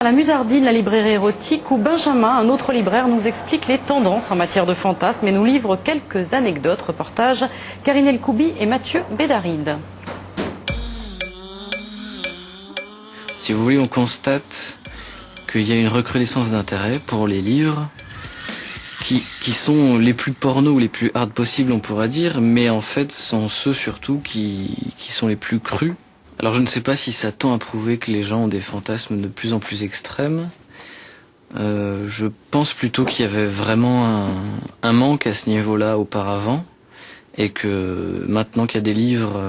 À la Musardine, la librairie érotique, où Benjamin, un autre libraire, nous explique les tendances en matière de fantasmes et nous livre quelques anecdotes. Reportage Karine Elkoubi et Mathieu Bédaride. Si vous voulez, on constate qu'il y a une recrudescence d'intérêt pour les livres qui sont les plus porno ou les plus hard possibles, on pourra dire, mais en fait sont ceux surtout qui sont les plus crus. Alors je ne sais pas si ça tend à prouver que les gens ont des fantasmes de plus en plus extrêmes. Je pense plutôt qu'il y avait vraiment un manque à ce niveau-là auparavant, et que maintenant qu'il y a des livres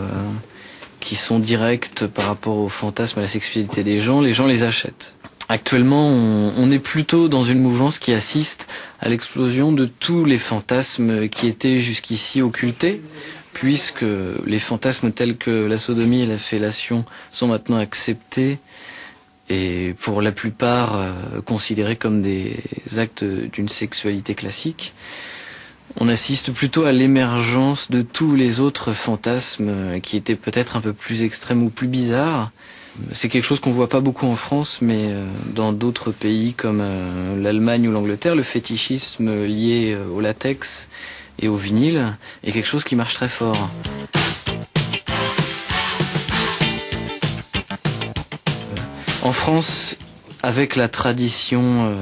qui sont directs par rapport au fantasme, à la sexualité des gens, les achètent. Actuellement, on est plutôt dans une mouvance qui assiste à l'explosion de tous les fantasmes qui étaient jusqu'ici occultés, puisque les fantasmes tels que la sodomie et la fellation sont maintenant acceptés et pour la plupart considérés comme des actes d'une sexualité classique. On assiste plutôt à l'émergence de tous les autres fantasmes qui étaient peut-être un peu plus extrêmes ou plus bizarres. C'est quelque chose qu'on voit pas beaucoup en France, mais dans d'autres pays comme l'Allemagne ou l'Angleterre, le fétichisme lié au latex et au vinyle est quelque chose qui marche très fort. En France, avec la tradition,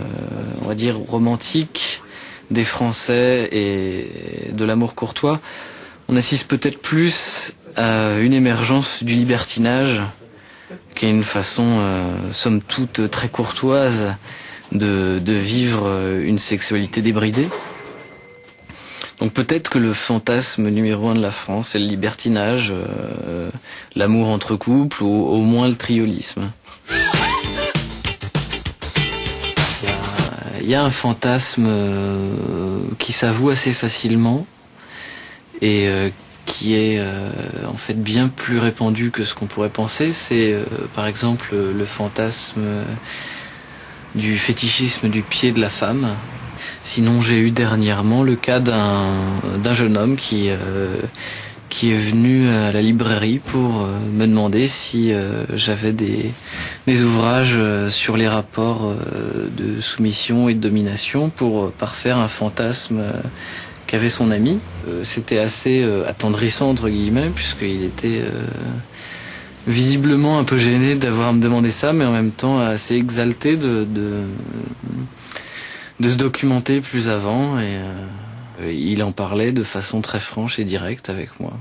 on va dire, romantique des Français et de l'amour courtois, on assiste peut-être plus à une émergence du libertinage, qui est une façon, somme toute, très courtoise de vivre une sexualité débridée. Donc peut-être que le fantasme numéro 1 de la France, c'est le libertinage, l'amour entre couples, ou au moins le triolisme. Il y a un fantasme qui s'avoue assez facilement et qui est en fait bien plus répandu que ce qu'on pourrait penser. C'est par exemple le fantasme du fétichisme du pied de la femme. Sinon, j'ai eu dernièrement le cas d'un jeune homme qui est venu à la librairie pour me demander si j'avais des ouvrages sur les rapports de soumission et de domination pour parfaire un fantasme qu'avait son ami. C'était assez attendrissant, entre guillemets, puisqu'il était visiblement un peu gêné d'avoir à me demander ça, mais en même temps assez exalté de se documenter plus avant, et il en parlait de façon très franche et directe avec moi.